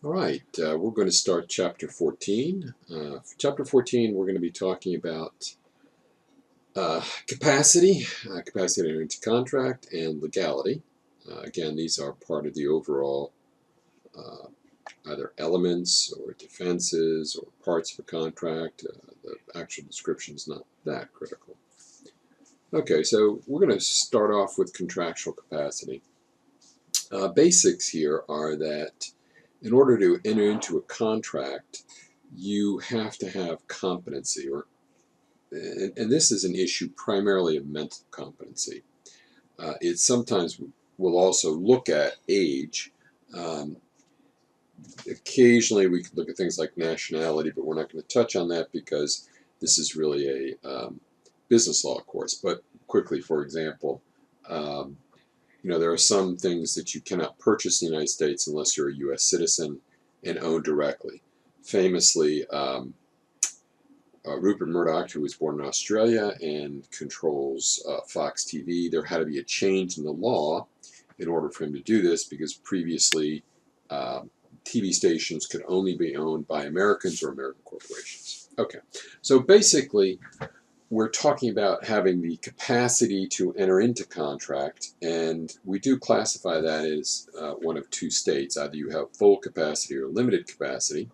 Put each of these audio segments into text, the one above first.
All right, we're going to start Chapter 14. For Chapter 14, we're going to be talking about capacity, capacity to enter into contract, and legality. Again, these are part of the overall uh, either elements or defenses or parts of a contract. The actual description is not that critical. Okay, so we're going to start off with contractual capacity. Basics here are that in order to enter into a contract, you have to have competency, and this is an issue primarily of mental competency. It sometimes will also look at age. Um, Occasionally, we could look at things like nationality, but we're not going to touch on that because this is really a business law course. But quickly, for example, um, there are some things that you cannot purchase in the United States unless you're a U.S. citizen and own directly. Famously, Rupert Murdoch, who was born in Australia and controls Fox TV, there had to be a change in the law in order for him to do this because previously TV stations could only be owned by Americans or American corporations. Okay, so basically, we're talking about having the capacity to enter into contract, and we do classify that as one of two states. Either you have full capacity or limited capacity,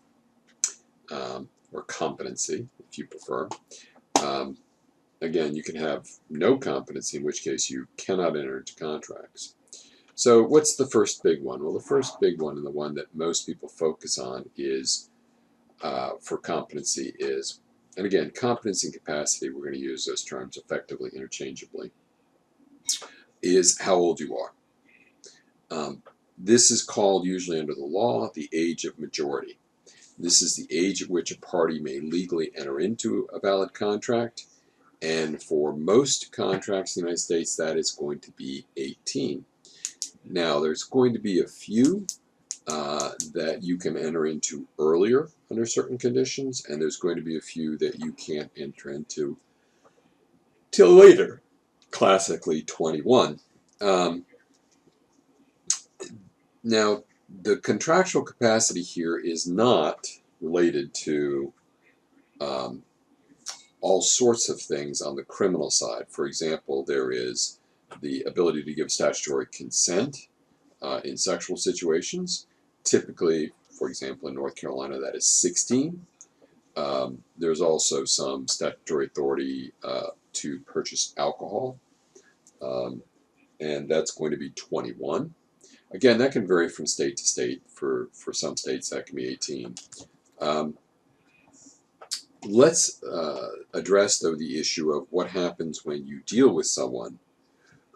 or competency, if you prefer. Um, Again, you can have no competency, in which case you cannot enter into contracts. So what's the first big one? Well, the first big one, and the one that most people focus on is for competency is, and again, competency and capacity, we're going to use those terms effectively interchangeably, is how old you are. This is called, usually under the law, the age of majority. This is the age at which a party may legally enter into a valid contract, and for most contracts in the United States, that is going to be 18. Now, there's going to be a few that you can enter into earlier under certain conditions, and there's going to be a few that you can't enter into till later, classically 21. Now, the contractual capacity here is not related to all sorts of things on the criminal side. For example, there is the ability to give statutory consent in sexual situations. Typically, for example, in North Carolina, that is 16. There's also some statutory authority to purchase alcohol, and that's going to be 21. Again, that can vary from state to state. For some states, that can be 18. Let's address, though, the issue of what happens when you deal with someone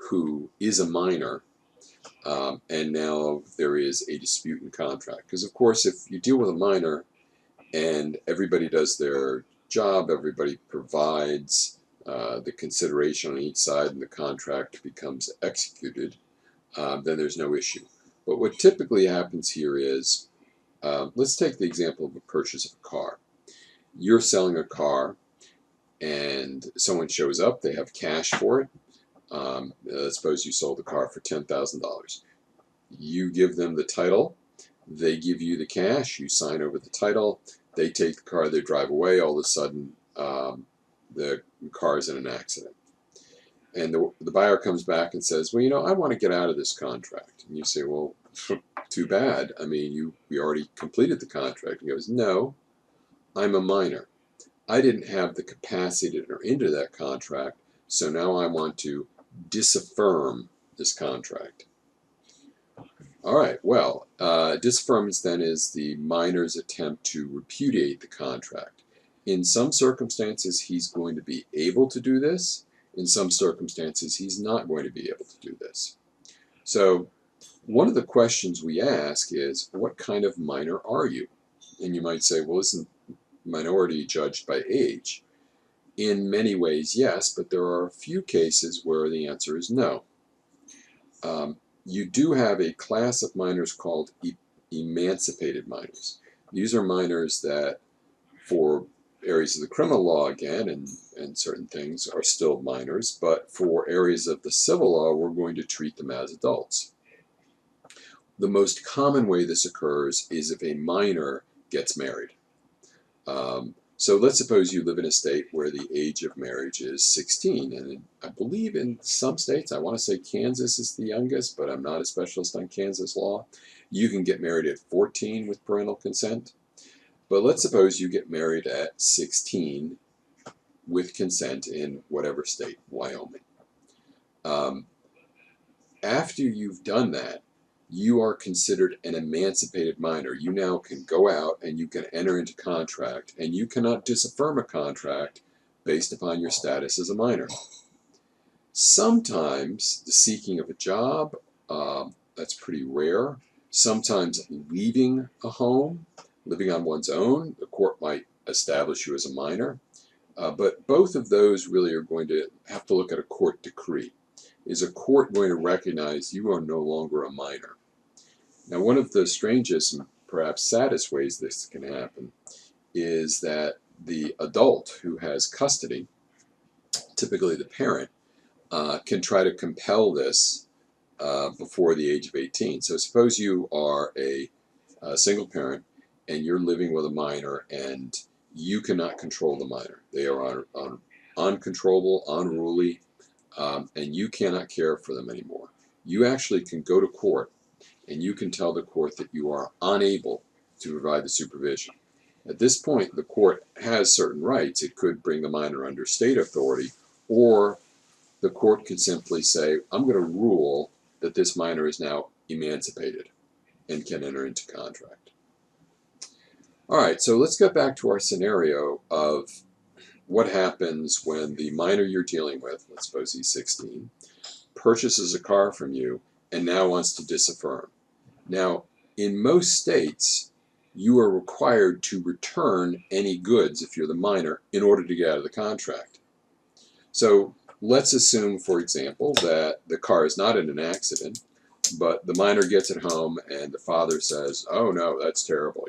who is a minor and now there is a dispute in contract. Because, of course, if you deal with a minor and everybody does their job, everybody provides the consideration on each side, and the contract becomes executed, then there's no issue. But what typically happens here is, let's take the example of a purchase of a car. You're selling a car, and someone shows up, they have cash for it. Let's suppose you sold the car for $10,000. You give them the title, they give you the cash, you sign over the title, they take the car, they drive away, all of a sudden the car is in an accident. And the buyer comes back and says, well, I want to get out of this contract. And you say, well, too bad. I mean, we already completed the contract. He goes, no, I'm a minor. I didn't have the capacity to enter into that contract, so now I want to disaffirm this contract. All right, well, disaffirmance then is the minor's attempt to repudiate the contract. In some circumstances, he's going to be able to do this. In some circumstances, he's not going to be able to do this. So one of the questions we ask is, what kind of minor are you? And you might say, well, isn't minority judged by age? In many ways, yes, but there are a few cases where the answer is no. You do have a class of minors called emancipated minors. These are minors that, for areas of the criminal law, again, and certain things, are still minors, but for areas of the civil law, we're going to treat them as adults. the most common way this occurs is if a minor gets married. So let's suppose you live in a state where the age of marriage is 16, and I believe in some states, I want to say Kansas is the youngest, but I'm not a specialist on Kansas law. You can get married at 14 with parental consent. But let's suppose you get married at 16 with consent in whatever state, Wyoming. After you've done that, you are considered an emancipated minor. You now can go out and you can enter into contract, and you cannot disaffirm a contract based upon your status as a minor. Sometimes the seeking of a job, that's pretty rare. Sometimes leaving a home, living on one's own, the court might establish you as a minor. But both of those really are going to have to look at a court decree. Is a court going to recognize you are no longer a minor? Now, one of the strangest and perhaps saddest ways this can happen is that the adult who has custody, typically the parent, can try to compel this before the age of 18. So suppose you are a single parent and you're living with a minor and you cannot control the minor. They are uncontrollable, unruly, and you cannot care for them anymore. You actually can go to court and you can tell the court that you are unable to provide the supervision. At this point, the court has certain rights. It could bring the minor under state authority, or the court can simply say, I'm going to rule that this minor is now emancipated and can enter into contract. All right, so let's get back to our scenario of what happens when the minor you're dealing with, let's suppose he's 16, purchases a car from you and now wants to disaffirm. Now, in most states, you are required to return any goods if you're the minor in order to get out of the contract. So let's assume, for example, that the car is not in an accident, but the minor gets it home and the father says, oh no, that's terrible,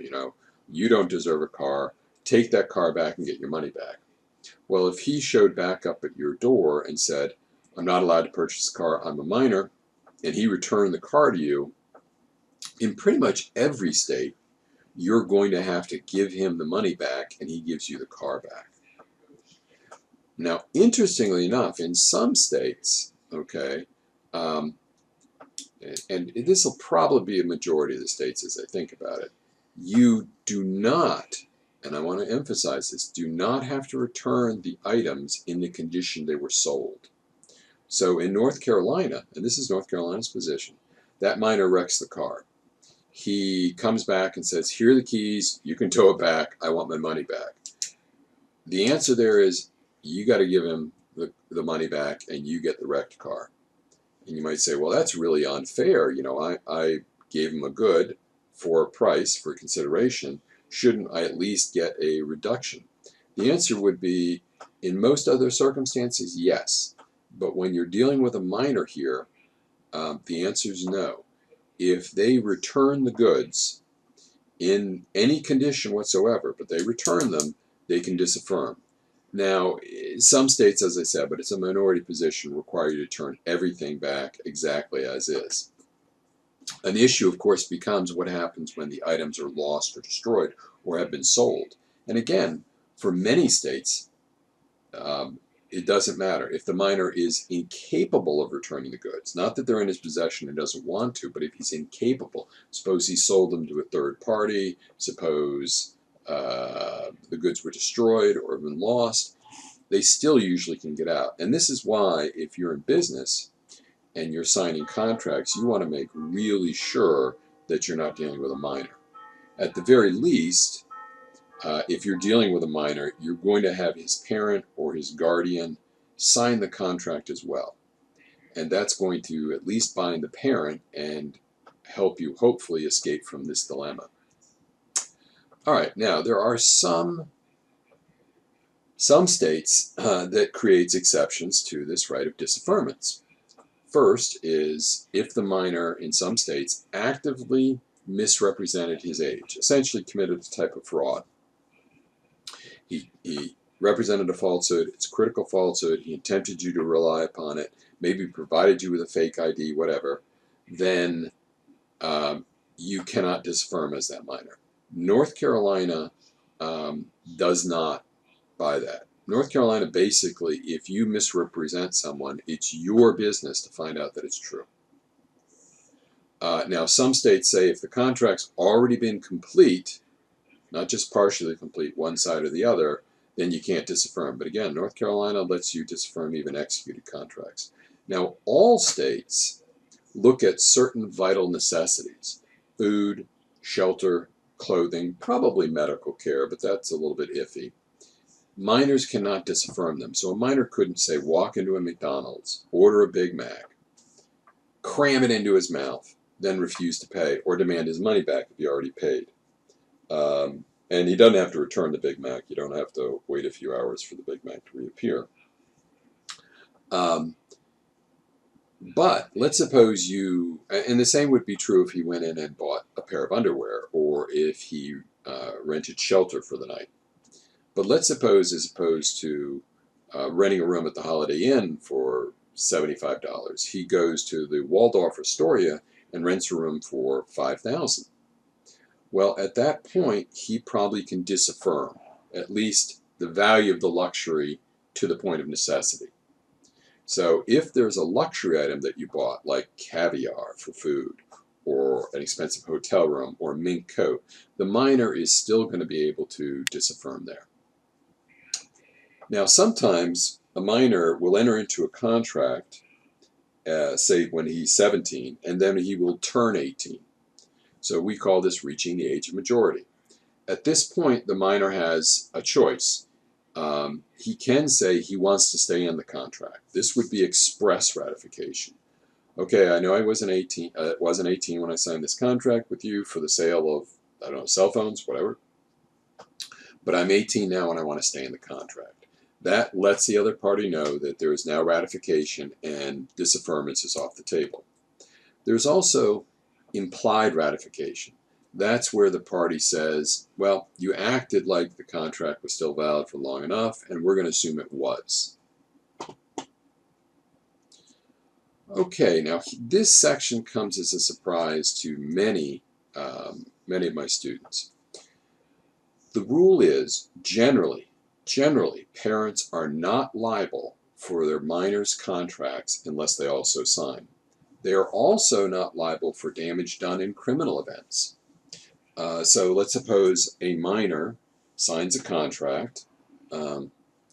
you don't deserve a car, take that car back and get your money back. Well, if he showed back up at your door and said, I'm not allowed to purchase a car, I'm a minor, and he returned the car to you, in pretty much every state, you're going to have to give him the money back and he gives you the car back. Now, interestingly enough, in some states, okay, and this will probably be a majority of the states as I think about it, you do not, and I want to emphasize this, do not have to return the items in the condition they were sold. So in North Carolina, and this is North Carolina's position, that minor wrecks the car. He comes back and says, here are the keys, you can tow it back, I want my money back. The answer there is, you got to give him the money back and you get the wrecked car. And you might say, well, that's really unfair. I gave him a good for a price, for consideration. Shouldn't I at least get a reduction? The answer would be, in most other circumstances, yes. But when you're dealing with a minor here, the answer is no. If they return the goods in any condition whatsoever, but they return them, they can disaffirm. Now, some states, as I said, but it's a minority position, require you to turn everything back exactly as is. An issue, of course, becomes what happens when the items are lost or destroyed or have been sold. And again, for many states, it doesn't matter. If the minor is incapable of returning the goods, not that they're in his possession and doesn't want to, but if he's incapable, suppose he sold them to a third party, suppose the goods were destroyed or have been lost, they still usually can get out. And this is why, if you're in business and you're signing contracts, you want to make really sure that you're not dealing with a minor. At the very least, if you're dealing with a minor, you're going to have his parent or his guardian sign the contract as well. And that's going to at least bind the parent and help you hopefully escape from this dilemma. All right, now there are some states that creates exceptions to this right of disaffirmance. First is if the minor in some states actively misrepresented his age, essentially committed a type of fraud. He represented a falsehood, it's a critical falsehood, he tempted you to rely upon it, maybe provided you with a fake ID, whatever, then you cannot disaffirm as that minor. North Carolina does not buy that. North Carolina, basically, if you misrepresent someone, it's your business to find out that it's true. Now, some states say if the contract's already been complete, not just partially complete, one side or the other, then you can't disaffirm. But again, North Carolina lets you disaffirm even executed contracts. Now, all states look at certain vital necessities: food, shelter, clothing, probably medical care, but that's a little bit iffy. Minors cannot disaffirm them. So a minor couldn't say, walk into a McDonald's, order a Big Mac, cram it into his mouth, then refuse to pay, or demand his money back if he already paid. And he doesn't have to return the Big Mac. You don't have to wait a few hours for the Big Mac to reappear. But let's suppose you, and the same would be true if he went in and bought a pair of underwear, or if he rented shelter for the night. But let's suppose, as opposed to renting a room at the Holiday Inn for $75, he goes to the Waldorf Astoria and rents a room for $5,000. Well, at that point, he probably can disaffirm at least the value of the luxury to the point of necessity. So if there's a luxury item that you bought, like caviar for food, or an expensive hotel room, or a mink coat, the minor is still going to be able to disaffirm there. Now, sometimes a minor will enter into a contract, say when he's 17, and then he will turn 18. So we call this reaching the age of majority. At this point, the minor has a choice. He can say he wants to stay in the contract. This would be express ratification. Okay, I know I wasn't 18 when I signed this contract with you for the sale of, I don't know, cell phones, whatever. But I'm 18 now and I want to stay in the contract. That lets the other party know that there is now ratification and disaffirmance is off the table. There's also implied ratification. That's where the party says, well, you acted like the contract was still valid for long enough, and we're going to assume it was. Okay, now this section comes as a surprise to many of my students. The rule is, generally, parents are not liable for their minors' contracts unless they also sign. They are also not liable for damage done in criminal events. So let's suppose a minor signs a contract,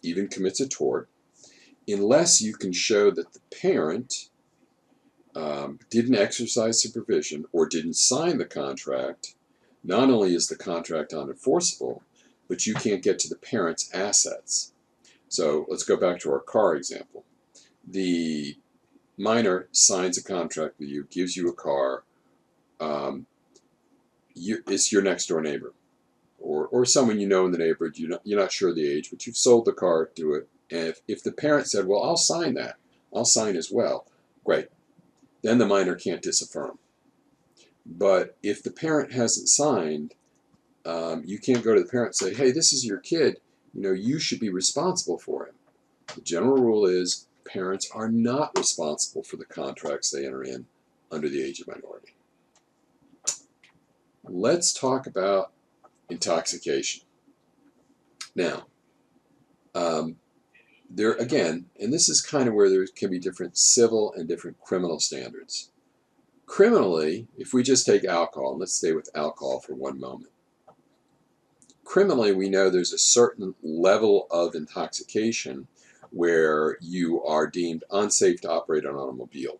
even commits a tort, unless you can show that the parent didn't exercise supervision or didn't sign the contract. Not only is the contract unenforceable, but you can't get to the parent's assets. So let's go back to our car example. The minor signs a contract with you, gives you a car. It's your next door neighbor, or someone you know in the neighborhood. You're not sure of the age, but you've sold the car to it. And if the parent said, well, I'll sign that, I'll sign as well, great. Then the minor can't disaffirm. But if the parent hasn't signed, you can't go to the parent and say, hey, this is your kid, you should be responsible for him. The general rule is parents are not responsible for the contracts they enter in under the age of minority. Let's talk about intoxication. Now, there again, and this is kind of where there can be different civil and different criminal standards. Criminally, if we just take alcohol, and let's stay with alcohol for one moment. Criminally, we know there's a certain level of intoxication where you are deemed unsafe to operate an automobile.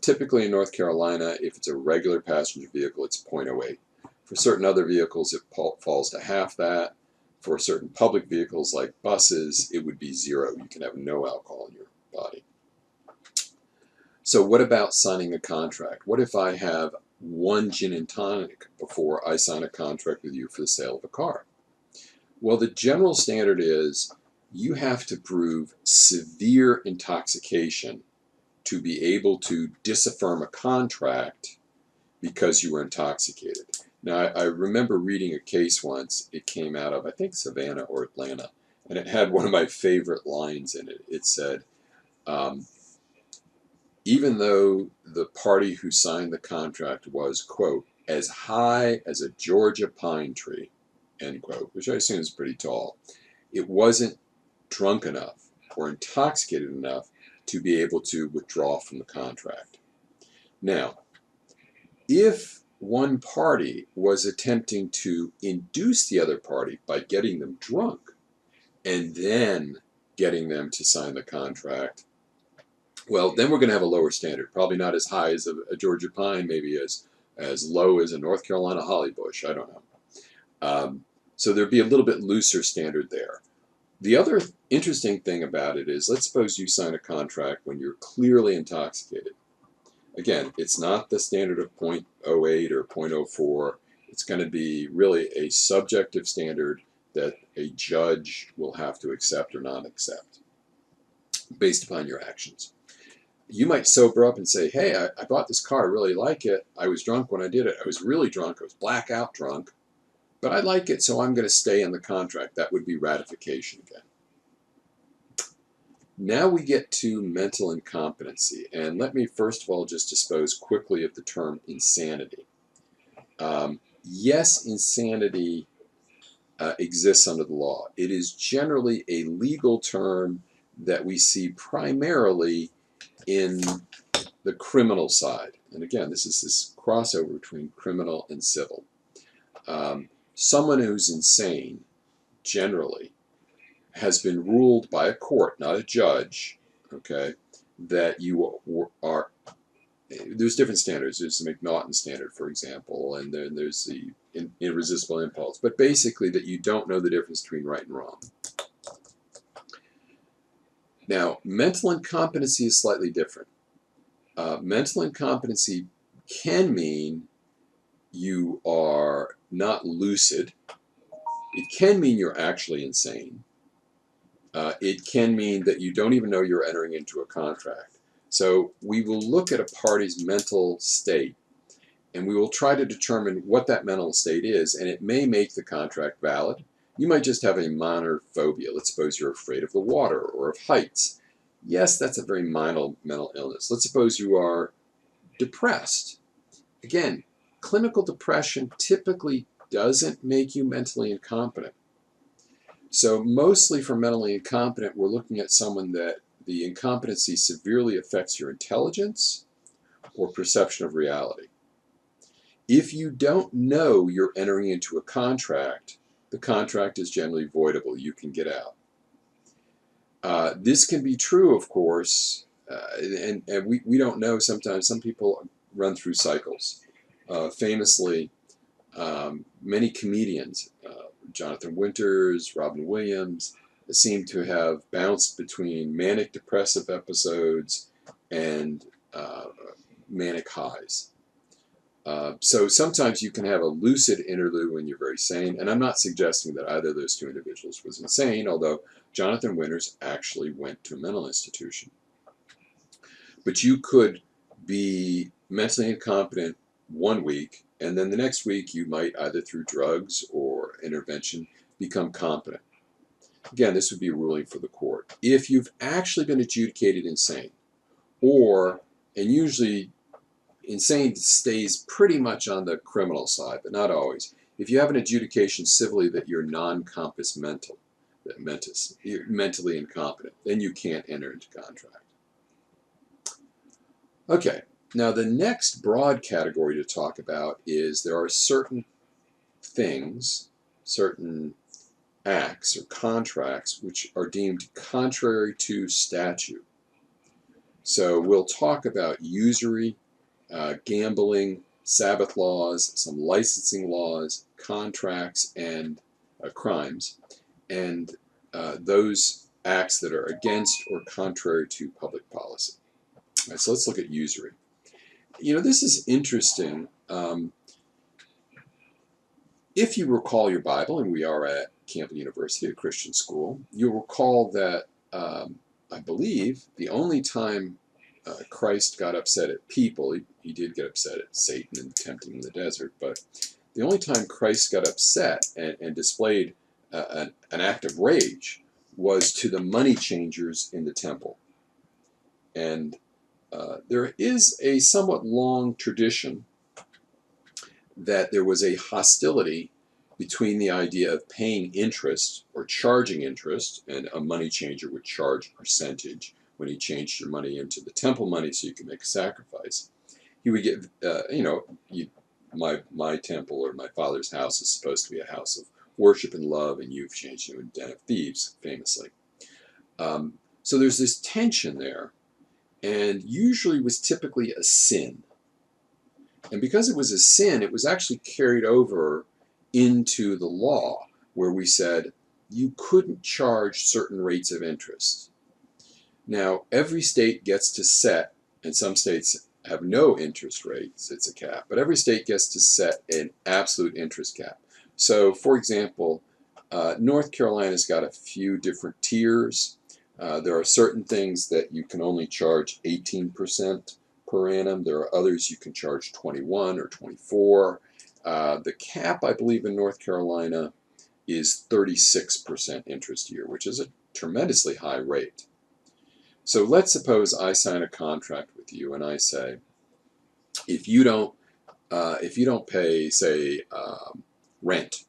Typically in North Carolina, if it's a regular passenger vehicle, it's 0.08. For certain other vehicles, it falls to half that. For certain public vehicles like buses, it would be 0. You can have no alcohol in your body. So what about signing a contract? What if I have one gin and tonic before I sign a contract with you for the sale of a car? Well, the general standard is you have to prove severe intoxication to be able to disaffirm a contract because you were intoxicated. Now, I remember reading a case once. It came out of, I think, Savannah or Atlanta, and it had one of my favorite lines in it. It said, even though the party who signed the contract was, quote, as high as a Georgia pine tree, end quote, which I assume is pretty tall. It wasn't drunk enough or intoxicated enough to be able to withdraw from the contract. Now, if one party was attempting to induce the other party by getting them drunk and then getting them to sign the contract, well, then we're going to have a lower standard. Probably not as high as a Georgia pine, maybe as low as a North Carolina holly bush. I don't know. So there'd be a little bit looser standard there. The other interesting thing about it is, let's suppose you sign a contract when you're clearly intoxicated. Again, it's not the standard of 0.08 or 0.04. It's going to be really a subjective standard that a judge will have to accept or not accept based upon your actions. You might sober up and say, hey, I bought this car, I really like it. I was drunk when I did it. I was really drunk. I was blackout drunk. But I like it, so I'm going to stay in the contract. That would be ratification again. Now we get to mental incompetency. And let me first of all just dispose quickly of the term insanity. Yes, insanity exists under the law. It is generally a legal term that we see primarily in the criminal side. And again, this is this crossover between criminal and civil. Someone who's insane, generally, has been ruled by a court, not a judge, okay, that you are, there's different standards. There's the McNaughton standard, for example, and then there's the irresistible impulse. But basically that you don't know the difference between right and wrong. Now, mental incompetency is slightly different. Mental incompetency can mean you are not lucid. It can mean you're actually insane. It can mean that you don't even know you're entering into a contract. So we will look at a party's mental state, and we will try to determine what that mental state is, and it may make the contract valid. You might just have a minor phobia. Let's suppose you're afraid of the water or of heights. Yes, that's a very minor mental illness. Let's suppose you are depressed. Again, clinical depression typically doesn't make you mentally incompetent. So mostly for mentally incompetent, we're looking at someone that the incompetency severely affects your intelligence or perception of reality. If you don't know you're entering into a contract, the contract is generally voidable. You can get out. This can be true, of course, and we don't know sometimes. Some people run through cycles. Famously, many comedians, Jonathan Winters, Robin Williams, seem to have bounced between manic depressive episodes and manic highs. So sometimes you can have a lucid interlude when you're very sane, and I'm not suggesting that either of those two individuals was insane, although Jonathan Winters actually went to a mental institution. But you could be mentally incompetent one week, and then the next week you might, either through drugs or intervention, become competent. Again, this would be a ruling for the court. If you've actually been adjudicated insane, and usually insane stays pretty much on the criminal side, but not always. If you have an adjudication civilly that you're non-compos mental, you're mentally incompetent, then you can't enter into contract. Okay, now the next broad category to talk about is there are certain things, certain acts or contracts which are deemed contrary to statute. So we'll talk about usury, gambling, Sabbath laws, some licensing laws, contracts, and crimes, and those acts that are against or contrary to public policy. All right, so let's look at usury. You know, this is interesting. If you recall your Bible, and we are at Campbell University, a Christian school, you'll recall that I believe the only time Christ got upset at people, he did get upset at Satan and tempting him in the desert, but the only time Christ got upset and displayed an act of rage was to the money changers in the temple. And there is a somewhat long tradition that there was a hostility between the idea of paying interest or charging interest, and a money changer would charge a percentage when he changed your money into the temple money so you could make a sacrifice. He would get, my temple or my father's house is supposed to be a house of worship and love, and you've changed it into a den of thieves, famously. So there's this tension there, and usually was typically a sin. And because it was a sin, it was actually carried over into the law, where we said you couldn't charge certain rates of interest. Now, every state gets to set, and some states have no interest rates, it's a cap, but every state gets to set an absolute interest cap. So, for example, North Carolina's got a few different tiers. There are certain things that you can only charge 18% per annum. There are others you can charge 21 or 24. The cap, I believe, in North Carolina is 36% interest a year, which is a tremendously high rate. So let's suppose I sign a contract with you, and I say, if you don't pay, say, rent,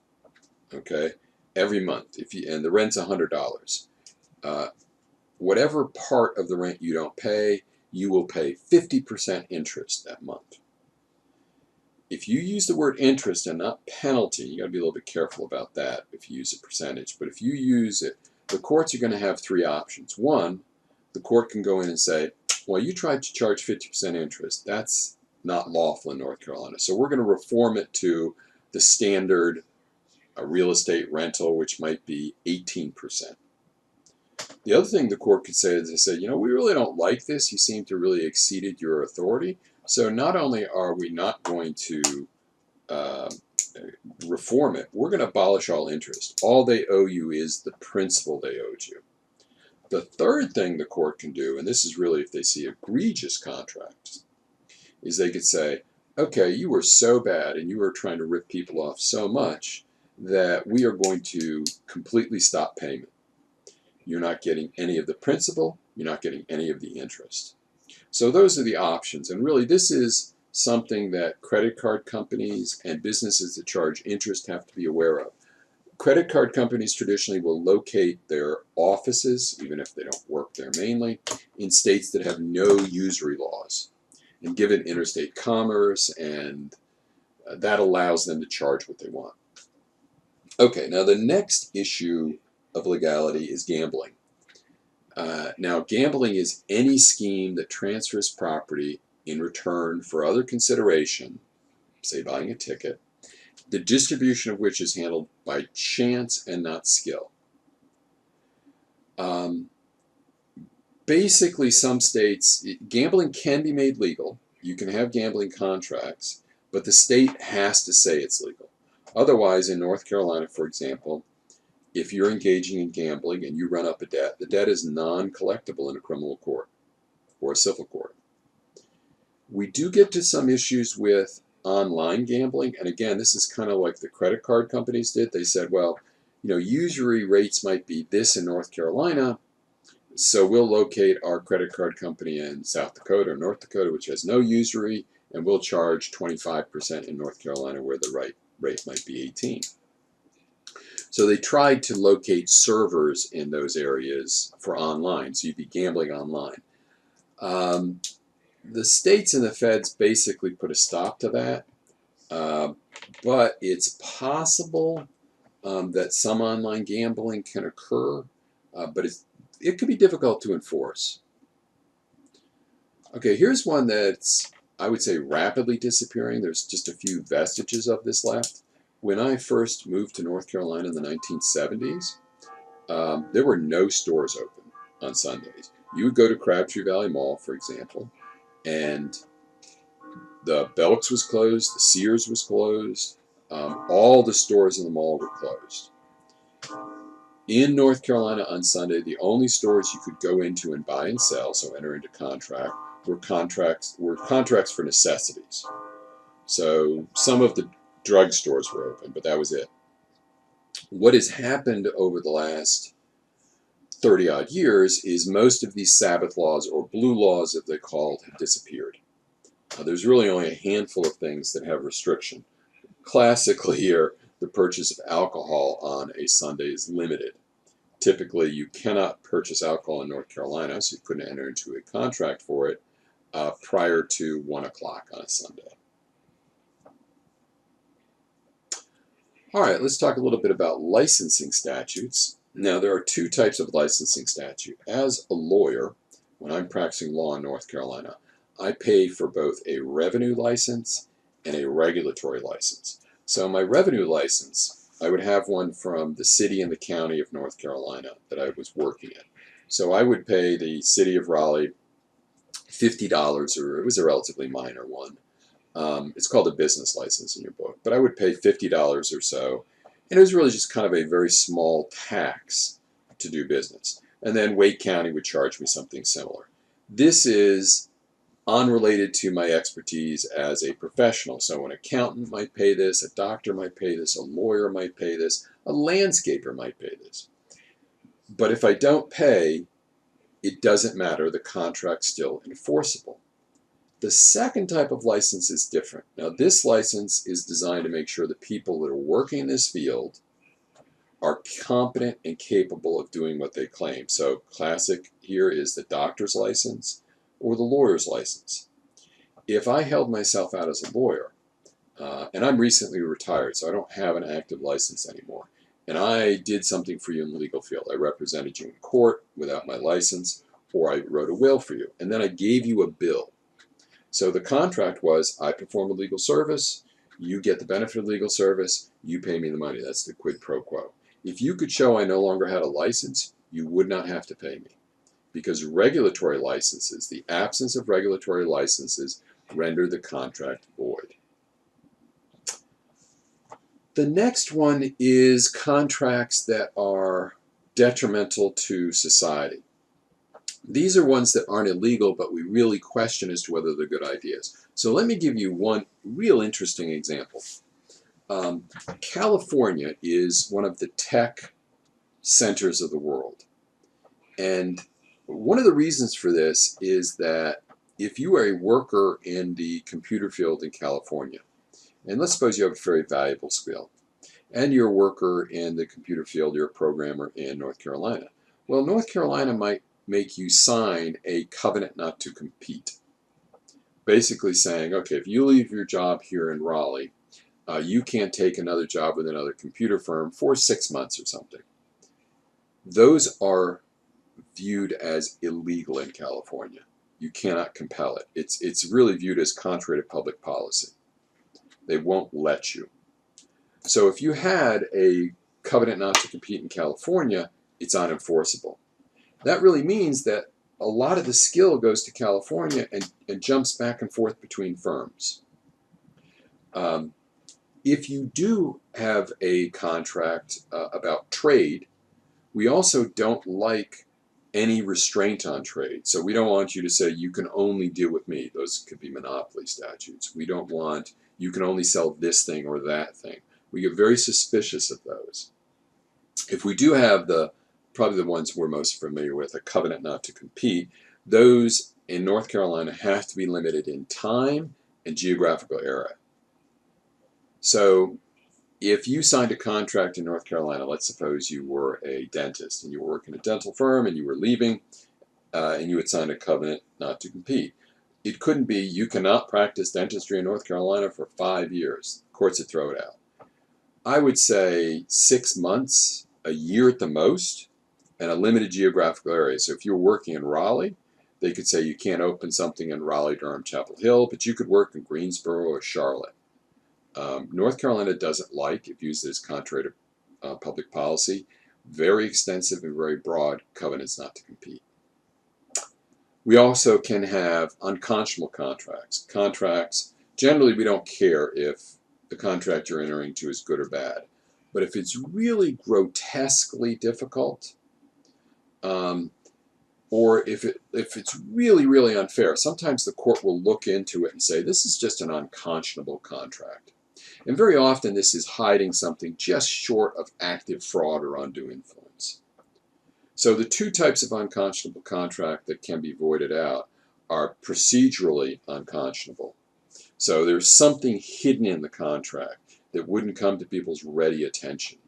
okay, every month, and the rent's $100, whatever part of the rent you don't pay, you will pay 50% interest that month. If you use the word interest and not penalty, you got to be a little bit careful about that if you use a percentage. But if you use it, the courts are going to have three options. One, the court can go in and say, well, you tried to charge 50% interest. That's not lawful in North Carolina. So we're going to reform it to the standard real estate rental, which might be 18%. The other thing the court could say is they say, we really don't like this. You seem to really exceeded your authority. So not only are we not going to reform it, we're going to abolish all interest. All they owe you is the principal they owed you. The third thing the court can do, and this is really if they see egregious contracts, is they could say, okay, you were so bad and you were trying to rip people off so much that we are going to completely stop payment. You're not getting any of the principal, you're not getting any of the interest. So those are the options, and really this is something that credit card companies and businesses that charge interest have to be aware of. Credit card companies traditionally will locate their offices, even if they don't work there mainly, in states that have no usury laws. And given interstate commerce, and that allows them to charge what they want. Okay, now the next issue of legality is gambling. Now, gambling is any scheme that transfers property in return for other consideration, say buying a ticket, the distribution of which is handled by chance and not skill. Basically, some states, gambling can be made legal. You can have gambling contracts, but the state has to say it's legal. Otherwise, in North Carolina, for example, if you're engaging in gambling and you run up a debt, the debt is non-collectible in a criminal court or a civil court. We do get to some issues with online gambling, and again, this is kind of like the credit card companies did. They said, well, usury rates might be this in North Carolina, so we'll locate our credit card company in South Dakota or North Dakota, which has no usury, and we'll charge 25% in North Carolina where the rate might be 18. So they tried to locate servers in those areas for online, so you'd be gambling online. The states and the feds basically put a stop to that, but it's possible that some online gambling can occur, but it could be difficult to enforce. Okay, here's one that's, I would say, rapidly disappearing. There's just a few vestiges of this left. When I first moved to North Carolina in the 1970s, there were no stores open on Sundays. You would go to Crabtree Valley Mall, for example, and the Belk's was closed, the Sears was closed, all the stores in the mall were closed. In North Carolina on Sunday, the only stores you could go into and buy and sell, so enter into contract, were contracts for necessities. So some of the drugstores were open, but that was it. What has happened over the last 30-odd years is most of these Sabbath laws, or blue laws as they're called, have disappeared. There's really only a handful of things that have restriction. Classically here, the purchase of alcohol on a Sunday is limited. Typically, you cannot purchase alcohol in North Carolina, so you couldn't enter into a contract for it prior to 1 o'clock on a Sunday. All right, let's talk a little bit about licensing statutes. Now, there are two types of licensing statute. As a lawyer, when I'm practicing law in North Carolina, I pay for both a revenue license and a regulatory license. So my revenue license, I would have one from the city and the county of North Carolina that I was working in. So I would pay the city of Raleigh $50, or it was a relatively minor one. It's called a business license in your book, but I would pay $50 or so, and it was really just kind of a very small tax to do business. And then Wake County would charge me something similar. This is unrelated to my expertise as a professional. So an accountant might pay this, a doctor might pay this, a lawyer might pay this, a landscaper might pay this. But if I don't pay, it doesn't matter. The contract's still enforceable. The second type of license is different. Now, this license is designed to make sure the people that are working in this field are competent and capable of doing what they claim. So classic here is the doctor's license or the lawyer's license. If I held myself out as a lawyer, and I'm recently retired, so I don't have an active license anymore, and I did something for you in the legal field. I represented you in court without my license, or I wrote a will for you, and then I gave you a bill. So the contract was, I perform a legal service, you get the benefit of legal service, you pay me the money. That's the quid pro quo. If you could show I no longer had a license, you would not have to pay me. Because regulatory licenses, the absence of regulatory licenses, render the contract void. The next one is contracts that are detrimental to society. These are ones that aren't illegal, but we really question as to whether they're good ideas. So let me give you one real interesting example. California is one of the tech centers of the world. And one of the reasons for this is that if you are a worker in the computer field in California, and let's suppose you have a very valuable skill, and you're a worker in the computer field, you're a programmer in North Carolina. Well, North Carolina might make you sign a covenant not to compete. Basically saying, okay, if you leave your job here in Raleigh, you can't take another job with another computer firm for 6 months or something. Those are viewed as illegal in California. You cannot compel it. It's really viewed as contrary to public policy. They won't let you. So if you had a covenant not to compete in California, it's unenforceable. That really means that a lot of the skill goes to California and jumps back and forth between firms. If you do have a contract about trade, we also don't like any restraint on trade. So we don't want you to say, you can only deal with me. Those could be monopoly statutes. We don't want, you can only sell this thing or that thing. We get very suspicious of those. If we do have probably the ones we're most familiar with, a covenant not to compete, those in North Carolina have to be limited in time and geographical area. So if you signed a contract in North Carolina, let's suppose you were a dentist and you were working at a dental firm and you were leaving and you had signed a covenant not to compete. It couldn't be, you cannot practice dentistry in North Carolina for 5 years. Courts would throw it out. I would say 6 months, a year at the most, and a limited geographical area. So if you're working in Raleigh, they could say you can't open something in Raleigh, Durham, Chapel Hill, but you could work in Greensboro or Charlotte. North Carolina doesn't like, if used as contrary to public policy, very extensive and very broad covenants not to compete. We also can have unconscionable contracts. Contracts, generally we don't care if the contract you're entering into is good or bad. But if it's really grotesquely difficult, or if it's really, really unfair, sometimes the court will look into it and say, this is just an unconscionable contract. And very often this is hiding something just short of active fraud or undue influence. So the two types of unconscionable contract that can be voided out are procedurally unconscionable. So there's something hidden in the contract that wouldn't come to people's ready attention,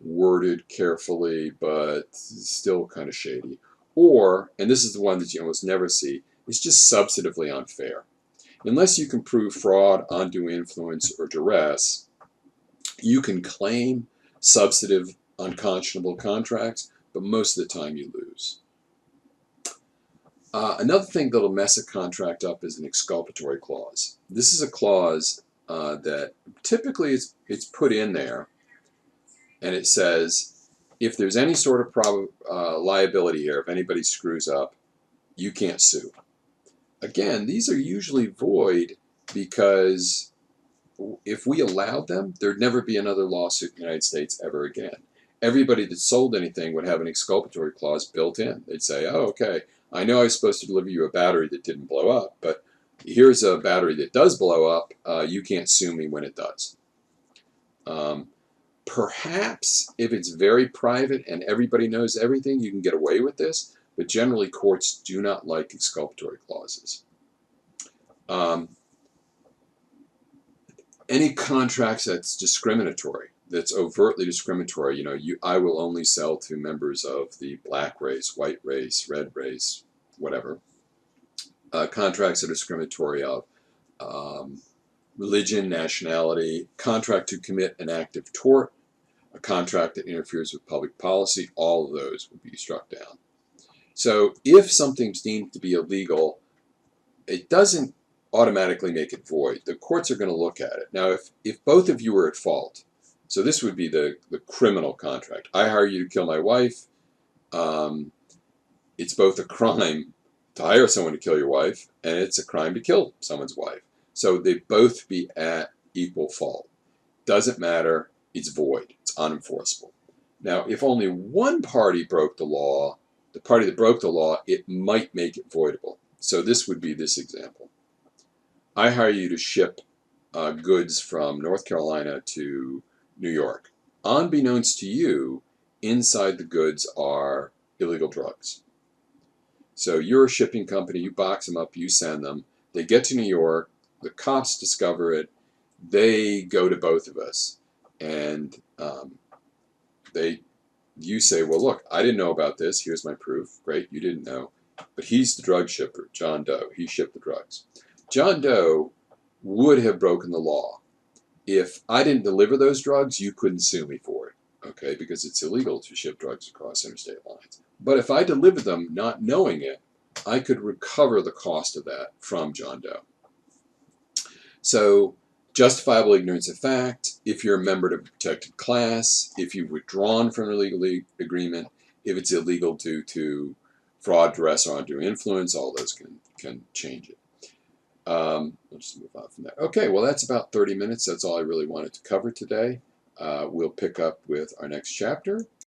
worded carefully but still kind of shady. Or, and this is the one that you almost never see, it's just substantively unfair. Unless you can prove fraud, undue influence, or duress, you can claim substantive unconscionable contracts, but most of the time you lose. Another thing that'll mess a contract up is an exculpatory clause. This is a clause that typically it's put in there, and it says, if there's any sort of liability here, if anybody screws up, you can't sue. Again, these are usually void because if we allowed them, there'd never be another lawsuit in the United States ever again. Everybody that sold anything would have an exculpatory clause built in. They'd say, oh, okay, I know I was supposed to deliver you a battery that didn't blow up, but here's a battery that does blow up. You can't sue me when it does. Perhaps if it's very private and everybody knows everything, you can get away with this, but generally courts do not like exculpatory clauses. Any contracts that's discriminatory, that's overtly discriminatory, you know, I will only sell to members of the black race, white race, red race, whatever. Contracts that are discriminatory of religion, nationality, contract to commit an act of tort, a contract that interferes with public policy, all of those would be struck down. So if something's deemed to be illegal, it doesn't automatically make it void. The courts are going to look at it. Now, if both of you are at fault, so this would be the criminal contract. I hire you to kill my wife. It's both a crime to hire someone to kill your wife, and it's a crime to kill someone's wife. So they both be at equal fault. Doesn't matter. It's void. It's unenforceable. Now, if only one party broke the law, the party that broke the law, it might make it voidable. So this would be this example. I hire you to ship goods from North Carolina to New York. Unbeknownst to you, inside the goods are illegal drugs. So you're a shipping company, you box them up, you send them, they get to New York, the cops discover it, they go to both of us, and you say, well, look, I didn't know about this, here's my proof. Great, you didn't know. But he's the drug shipper, John Doe. He shipped the drugs. John Doe would have broken the law. If I didn't deliver those drugs, you couldn't sue me for it, okay, because it's illegal to ship drugs across interstate lines. But if I delivered them not knowing it, I could recover the cost of that from John Doe. So justifiable ignorance of fact, if you're a member of a protected class, if you've withdrawn from an illegal agreement, if it's illegal due to fraud, duress, or undue influence, all those can change it. We'll just move on from there. Okay, well, that's about 30 minutes. That's all I really wanted to cover today. We'll pick up with our next chapter.